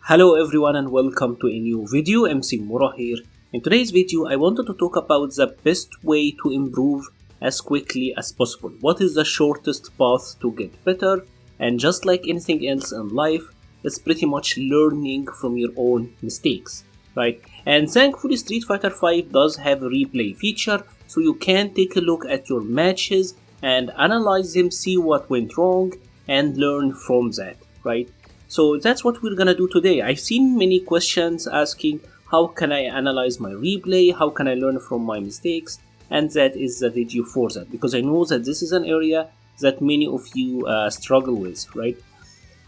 Hello everyone and welcome to a new video. MC-Mura here. In today's video I wanted to talk about the best way to improve as quickly as possible. What is the shortest path to get better? And just like anything else in life, it's pretty much learning from your own mistakes, right? And thankfully Street Fighter V does have a replay feature, so you can take a look at your matches and analyze them, see what went wrong and learn from that, right? So that's what we're gonna do today. I've seen many questions asking how can I analyze my replay, how can I learn from my mistakes, and that is the video for that, because I know that this is an area that many of you struggle with, right?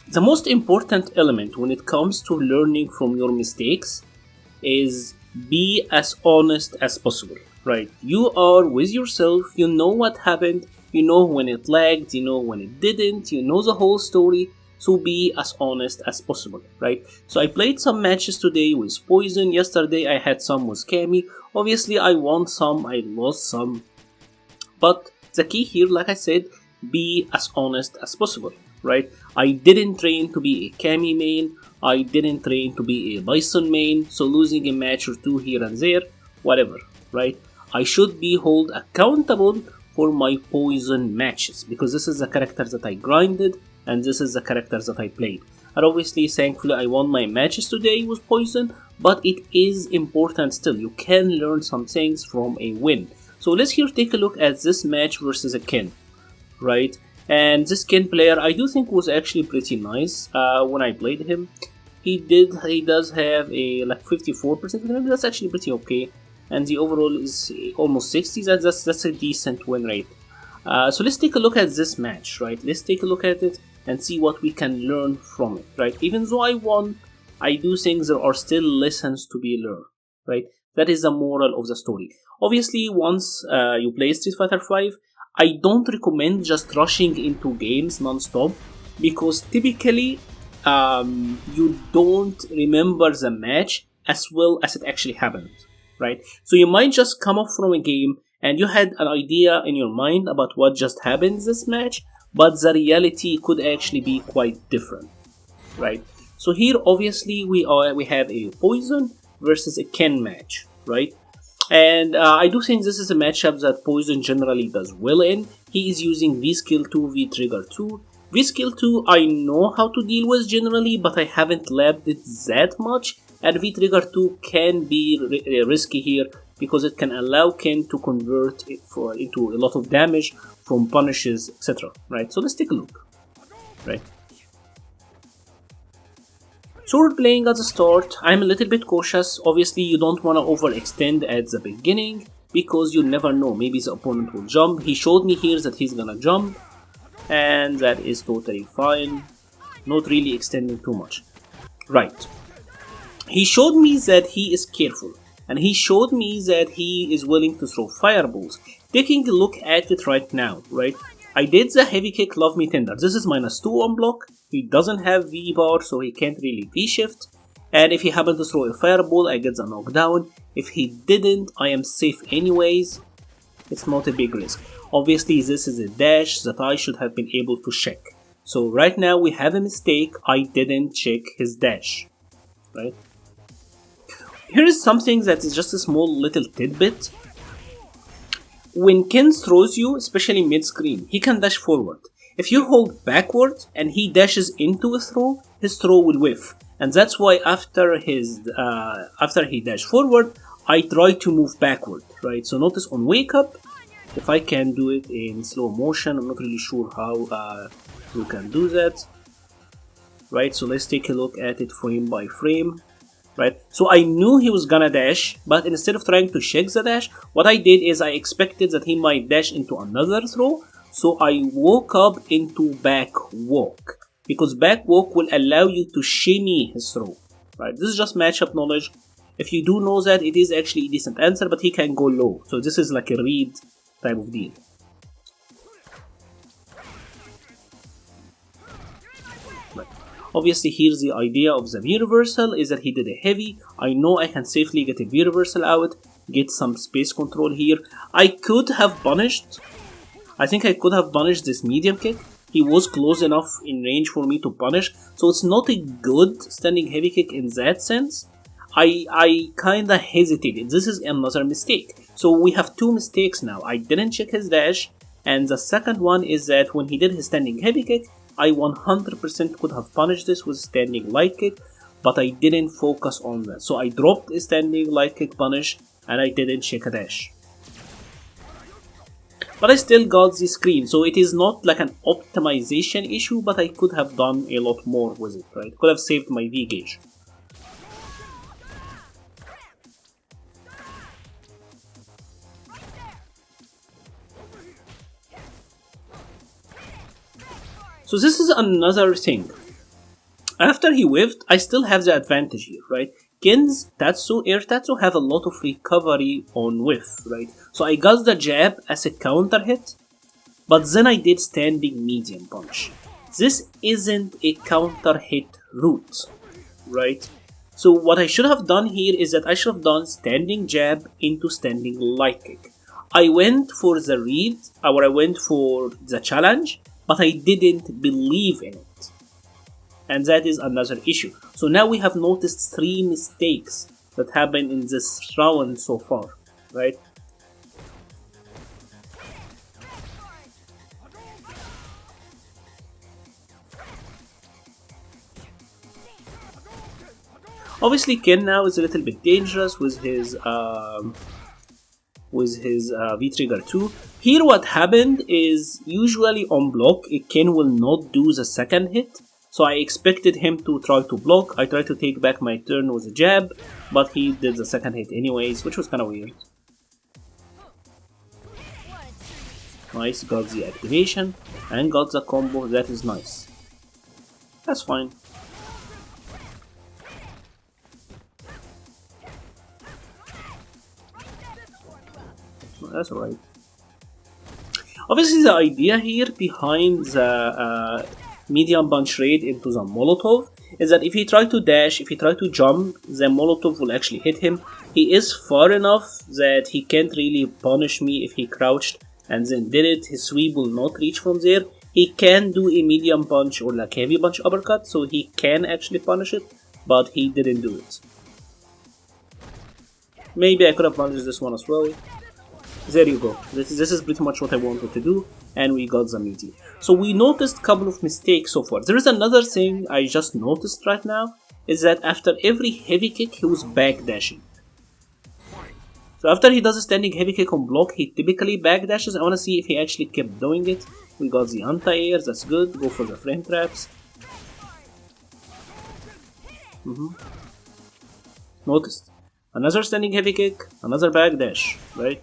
The most important element when it comes to learning from your mistakes is be as honest as possible, right? You are with yourself, you know what happened, you know when it lagged, you know when it didn't, you know the whole story. So be as honest as possible, right? So I played some matches today with Poison. Yesterday I had some with Cammy. Obviously I won some, I lost some. But the key here, like I said, be as honest as possible, right? I didn't train to be a Cammy main. I didn't train to be a Bison main. So losing a match or two here and there, whatever, right? I should be held accountable for my Poison matches, because this is the character that I grinded and this is the characters that I played. And obviously, thankfully, I won my matches today with Poison, but it is important still. You can learn some things from a win. So let's here take a look at this match versus a Ken, right? And this Ken player, I do think was actually pretty nice when I played him. He does have a like 54%, that's actually pretty okay. And the overall is almost 60, that's a decent win rate. So let's take a look at this match, right? Let's take a look at it and see what we can learn from it, right? Even though I won, I do think there are still lessons to be learned, right? That is the moral of the story. Obviously, once you play Street Fighter V, I don't recommend just rushing into games non-stop, because typically you don't remember the match as well as it actually happened, right? So you might just come up from a game and you had an idea in your mind about what just happened in this match, but the reality could actually be quite different, right? So here obviously we have a Poison versus a Ken match, right? And I do think this is a matchup that Poison generally does well in. He is using V-Skill 2, V-Trigger 2. V-Skill 2 I know how to deal with generally, but I haven't labbed it that much. And V-Trigger 2 can be risky here, because it can allow Ken to convert it into a lot of damage from punishes, etc. Right? So let's take a look. Right? So we're playing at the start. I'm a little bit cautious. Obviously, you don't want to overextend at the beginning, because you never know. Maybe the opponent will jump. He showed me here that he's gonna jump, and that is totally fine. Not really extending too much. Right. He showed me that he is careful, and he showed me that he is willing to throw fireballs. Taking a look at it right now, right? I did the heavy kick, love me tender. This is -2 on block. He doesn't have V bar, so he can't really V-shift. And if he happened to throw a fireball, I get the knockdown. If he didn't, I am safe anyways. It's not a big risk. Obviously, this is a dash that I should have been able to check. So right now we have a mistake. I didn't check his dash, right? Here is something that is just a small little tidbit. When Ken throws you, especially mid-screen, he can dash forward. If you hold backward and he dashes into a throw, his throw will whiff. And that's why after he dashed forward, I try to move backward, right? So notice on wake up, if I can do it in slow motion, I'm not really sure how you can do that, right? So let's take a look at it frame by frame. Right, so I knew he was gonna dash, but instead of trying to check the dash, what I did is I expected that he might dash into another throw, so I woke up into back walk, because back walk will allow you to shimmy his throw, right? This is just matchup knowledge. If you do know that, it is actually a decent answer, but he can go low, so this is like a read type of deal. Obviously, here's the idea of the V-reversal, is that he did a heavy. I know I can safely get a V-reversal out, get some space control here. I think I could have punished this medium kick. he was close enough in range for me to punish, so it's not a good standing heavy kick in that sense. I kinda hesitated. This is another mistake. So we have two mistakes now. I didn't check his dash, and the second one is that when he did his standing heavy kick, I 100% could have punished this with standing light kick, but I didn't focus on that. So I dropped a standing light kick punish and I didn't check a dash. But I still got the screen, so it is not like an optimization issue, but I could have done a lot more with it, right? Could have saved my V gauge. So this is another thing. After he whiffed, I still have the advantage here, right? Ken's Tatsu, Air Tatsu have a lot of recovery on whiff, right? So I got the jab as a counter hit, but then I did standing medium punch. This isn't a counter hit route, right? So what I should have done here is that I should have done standing jab into standing light kick. I went for the read, or I went for the challenge, but I didn't believe in it. And that is another issue. So now we have noticed 3 mistakes that happened in this round so far, right? Obviously Ken now is a little bit dangerous with his V-Trigger 2. Here what happened is usually on block Ken will not do the second hit. So I expected him to try to block. I tried to take back my turn with a jab, but he did the second hit anyways, which was kind of weird. Nice, got the activation and got the combo. That is nice. That's fine. That's alright. Obviously the idea here behind the medium punch raid into the Molotov is that if he tries to dash, if he tries to jump, the Molotov will actually hit him. He is far enough that he can't really punish me if he crouched and then did it. His sweep will not reach from there. He can do a medium punch or like heavy punch uppercut, so he can actually punish it, but he didn't do it. Maybe I could have punished this one as well. There you go. This is pretty much what I wanted to do, and we got the meaty. So we noticed a couple of mistakes so far. There is another thing I just noticed right now, is that after every heavy kick he was backdashing. So after he does a standing heavy kick on block, he typically backdashes. I want to see if he actually kept doing it. We got the anti-airs, that's good. Go for the frame traps. Noticed. Another standing heavy kick, another backdash, right?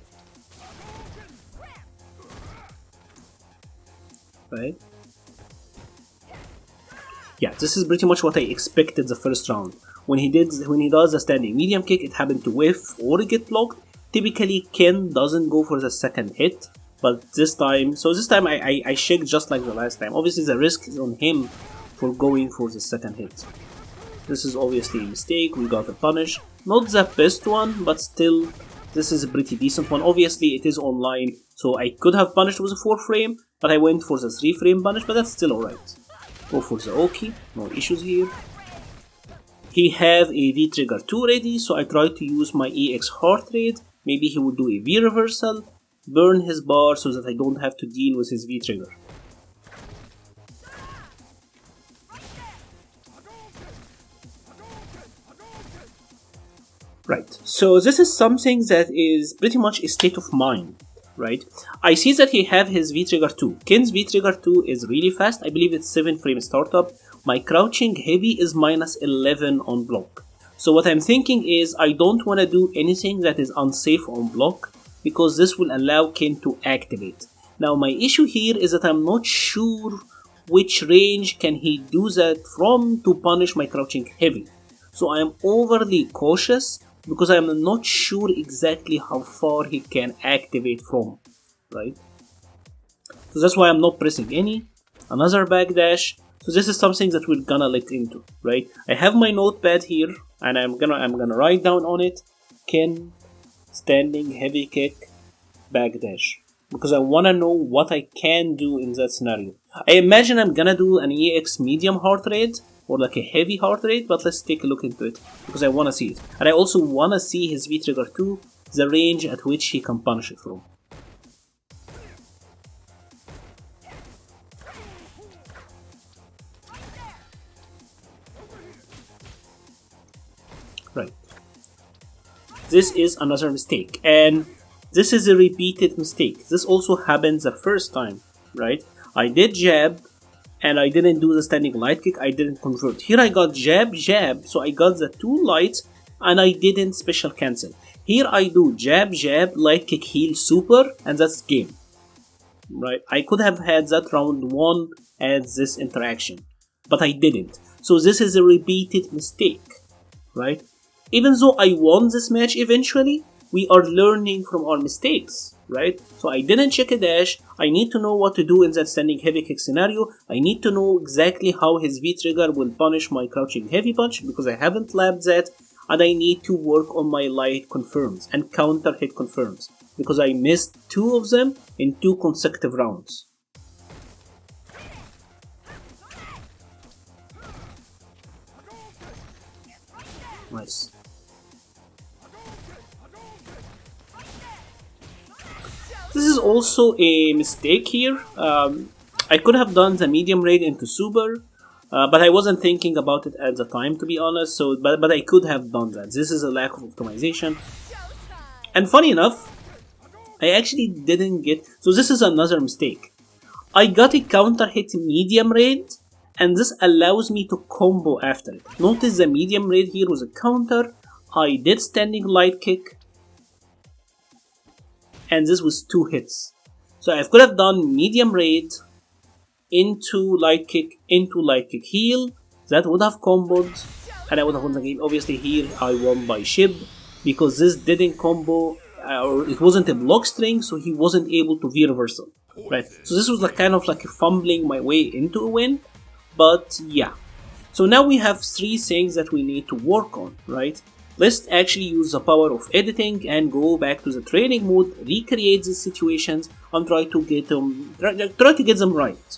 Right? Yeah, this is pretty much what I expected the first round. When he does a standing medium kick, it happened to whiff or get blocked. Typically Ken doesn't go for the second hit, but this time I checked just like the last time. Obviously the risk is on him for going for the second hit. This is obviously a mistake. We got a punish. Not the best one, but still this is a pretty decent one. Obviously it is online, so I could have punished with a 4 frame, but I went for the 3 frame punish, but that's still alright. Go for the Oki, no issues here. He have a V-Trigger 2 ready, so I tried to use my EX heart rate. Maybe he would do a V reversal, burn his bar so that I don't have to deal with his V-Trigger. Right, so this is something that is pretty much a state of mind, right? I see that he have his V-Trigger 2. Ken's V-Trigger 2 is really fast. I believe it's 7 frame startup. My crouching heavy is -11 on block. So what I'm thinking is I don't want to do anything that is unsafe on block, because this will allow Ken to activate. Now my issue here is that I'm not sure which range can he do that from to punish my crouching heavy. So I am overly cautious because I am not sure exactly how far he can activate from, right? So that's why I'm not pressing any. Another backdash. So this is something that we're gonna look into, right? I have my notepad here, and I'm gonna write down on it Ken standing heavy kick backdash, because I wanna know what I can do in that scenario. I imagine I'm gonna do an EX medium heart rate or like a heavy heart rate, but let's take a look into it because I wanna see it. And I also wanna see his V-Trigger 2, the range at which he can punish it from. Right. This is another mistake, and this is a repeated mistake. This also happened the first time, right? I did jab, and I didn't do the standing light kick, I didn't convert. Here I got jab, jab, so I got the 2 lights, and I didn't special cancel. Here I do jab, jab, light kick, heal, super, and that's game. Right? I could have had that round 1 as this interaction, but I didn't. So this is a repeated mistake, right? Even though I won this match eventually, we are learning from our mistakes, right? So I didn't check a dash, I need to know what to do in that standing heavy kick scenario, I need to know exactly how his V-Trigger will punish my crouching heavy punch because I haven't labbed that, and I need to work on my light confirms and counter hit confirms because I missed 2 of them in 2 consecutive rounds. Nice. This is also a mistake here. I could have done the medium raid into super, but I wasn't thinking about it at the time, to be honest. So, but I could have done that. This is a lack of optimization. And funny enough, I actually didn't get. So this is another mistake. I got a counter hit medium raid, and this allows me to combo after it. Notice the medium raid here was a counter. I did standing light kick, and this was 2 hits. So I could have done medium raid into light kick heal. That would have comboed, and I would have won the game. Obviously here I won by shib because this didn't combo, or it wasn't a block string, so he wasn't able to V-reversal. Right. So this was like kind of like fumbling my way into a win. But yeah. So now we have 3 things that we need to work on, right? Let's actually use the power of editing and go back to the training mode, recreate these situations, and try to get them right.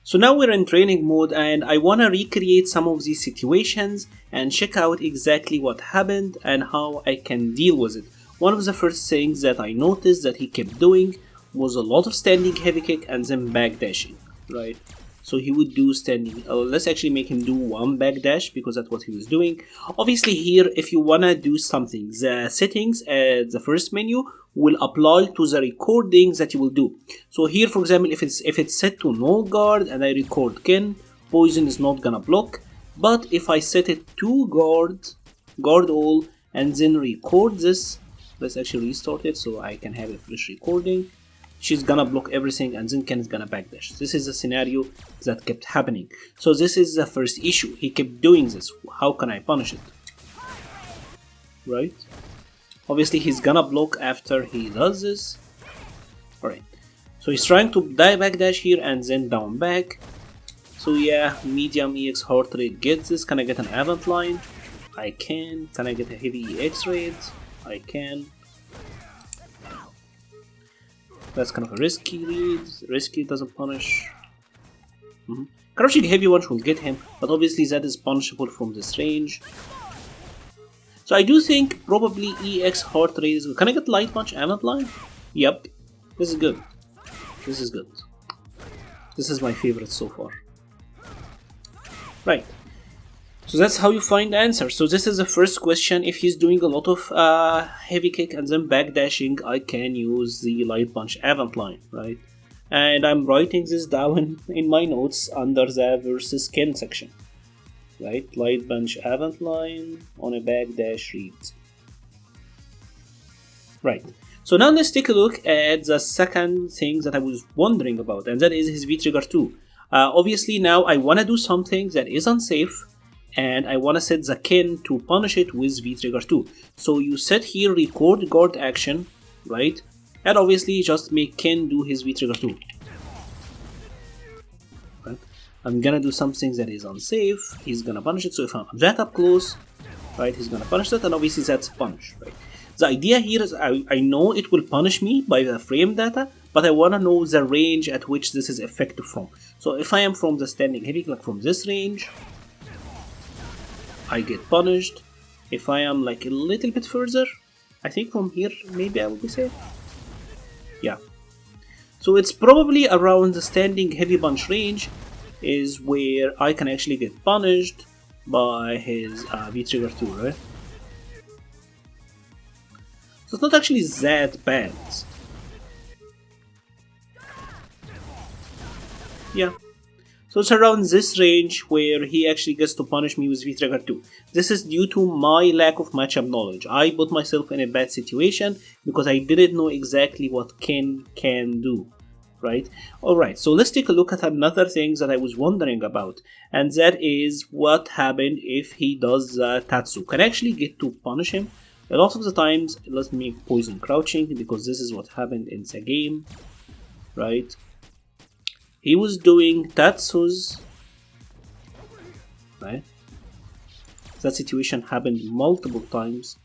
So now we're in training mode, and I want to recreate some of these situations and check out exactly what happened and how I can deal with it. One of the first things that I noticed that he kept doing was a lot of standing heavy kick and then backdashing, right? So he would do standing, let's actually make him do 1 backdash because that's what he was doing. Obviously here, if you wanna do something, the settings at the first menu will apply to the recordings that you will do. So here, for example, if it's set to no guard and I record Ken, poison is not gonna block. But if I set it to guard all, and then record this, let's actually restart it so I can have a fresh recording. She's gonna block everything, and then Ken is gonna backdash. This is a scenario that kept happening. So this is the first issue. He kept doing this. How can I punish it? Right? Obviously he's gonna block after he does this. Alright. So he's trying to backdash here and then down back. So yeah, medium EX heart rate gets this. Can I get an avant line? I can. Can I get a heavy EX rate? I can. That's kind of a risky read. Risky doesn't punish. Crouching heavy one will get him, but obviously that is punishable from this range. So I do think probably EX heart rate is good. Can I get light punch avant line? Yep. This is good. This is good. This is my favorite so far. Right. So that's how you find the answer. So this is the first question. If he's doing a lot of heavy kick and then backdashing, I can use the light punch avant line, right? And I'm writing this down in my notes under the versus Ken section, right? Light punch avant line on a backdash read. Right. So now let's take a look at the second thing that I was wondering about, and that is his V-Trigger 2. Obviously now I want to do something that is unsafe, and I want to set the Ken to punish it with V-Trigger 2. So you set here record guard action, right? And obviously just make Ken do his V-Trigger 2. Right? I'm gonna do something that is unsafe, he's gonna punish it. So if I'm that up close, right, he's gonna punish that, and obviously that's punish, right? The idea here is I know it will punish me by the frame data, but I want to know the range at which this is effective from. So if I am from the standing heavy, like from this range, I get punished. If I am like a little bit further, I think from here maybe I will be safe. Yeah. So it's probably around the standing heavy punch range is where I can actually get punished by his V-Trigger 2, right? So it's not actually that bad. Yeah. So it's around this range where he actually gets to punish me with V-Trigger 2. This is due to my lack of matchup knowledge. I put myself in a bad situation because I didn't know exactly what Ken can do. Right? Alright, so let's take a look at another thing that I was wondering about. And that is what happened if he does Tatsu. Can I actually get to punish him? A lot of the times, let's make poison crouching because this is what happened in the game. Right? He was doing Tatsus, right? That situation happened multiple times.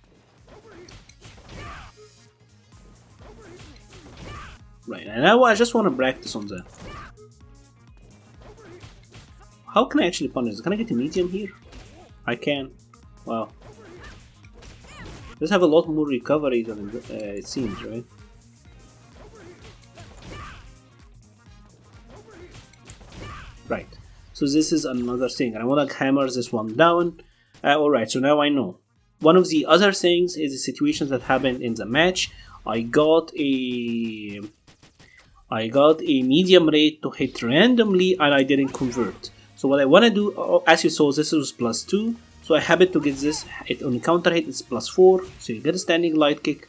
Right, and now I just want to practice on that. How can I actually punish this? Can I get a medium here? I can. Wow. Let's have a lot more recovery than it seems, right? Right, so this is another thing, and I want to hammer this one down. Alright, so now I know. One of the other things is the situations that happened in the match. I got a medium rate to hit randomly and I didn't convert. So what I want to do, as you saw, this was +2. So I happen to get this on the counter hit, it's +4. So you get a standing light kick.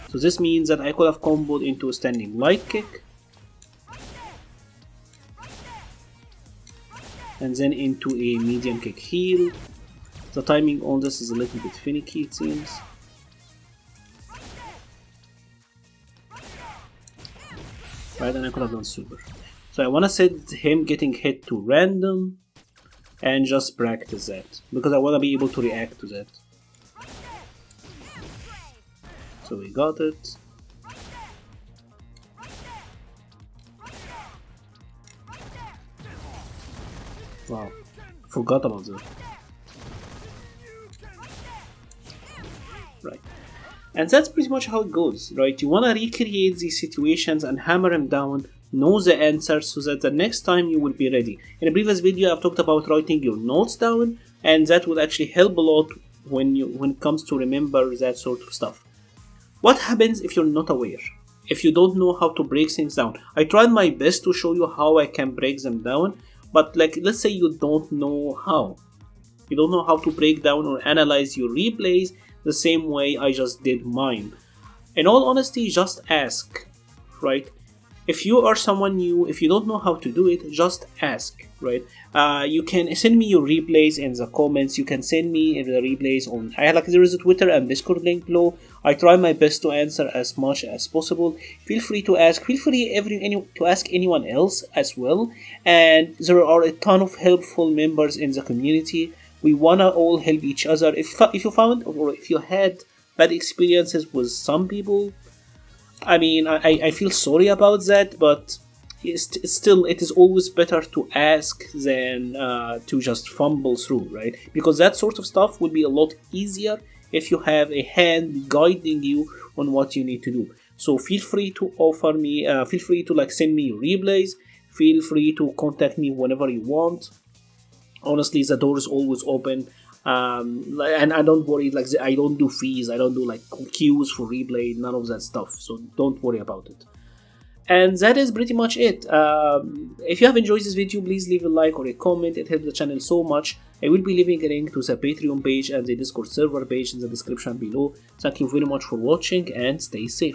So this means that I could have comboed into a standing light kick. And then into a medium kick heal. The timing on this is a little bit finicky, it seems. Right, and I could have done super. So I want to set him getting hit to random and just practice that because I want to be able to react to that. So we got it. Wow, forgot about that. Right. And that's pretty much how it goes, right? You want to recreate these situations and hammer them down, know the answers so that the next time you will be ready. In a previous video I've talked about writing your notes down, and that will actually help a lot when it comes to remember that sort of stuff. What happens if you're not aware? If you don't know how to break things down? I tried my best to show you how I can break them down, but like let's say you don't know how. You don't know how to break down or analyze your replays the same way I just did mine. In all honesty, just ask, right? If you are someone new, if you don't know how to do it, just ask, right? You can send me your replays in the comments. You can send me the replays on, there is a Twitter and Discord link below. I try my best to answer as much as possible. Feel free to ask. Feel free to ask anyone else as well. And there are a ton of helpful members in the community. We wanna all help each other. If you found or if you had bad experiences with some people, I mean, I feel sorry about that, but still, it is always better to ask than to just fumble through, right? Because that sort of stuff would be a lot easier if you have a hand guiding you on what you need to do. So feel free to offer me, feel free to like send me your replays. Feel free to contact me whenever you want. Honestly, the door is always open, and I don't worry, like I don't do fees, I don't do like queues for replay, none of that stuff, so don't worry about it. And that is pretty much it. If you have enjoyed this video, please leave a like or a comment, it helps the channel so much. I will be leaving a link to the Patreon page and the Discord server page in the description below. Thank you very much for watching and stay safe.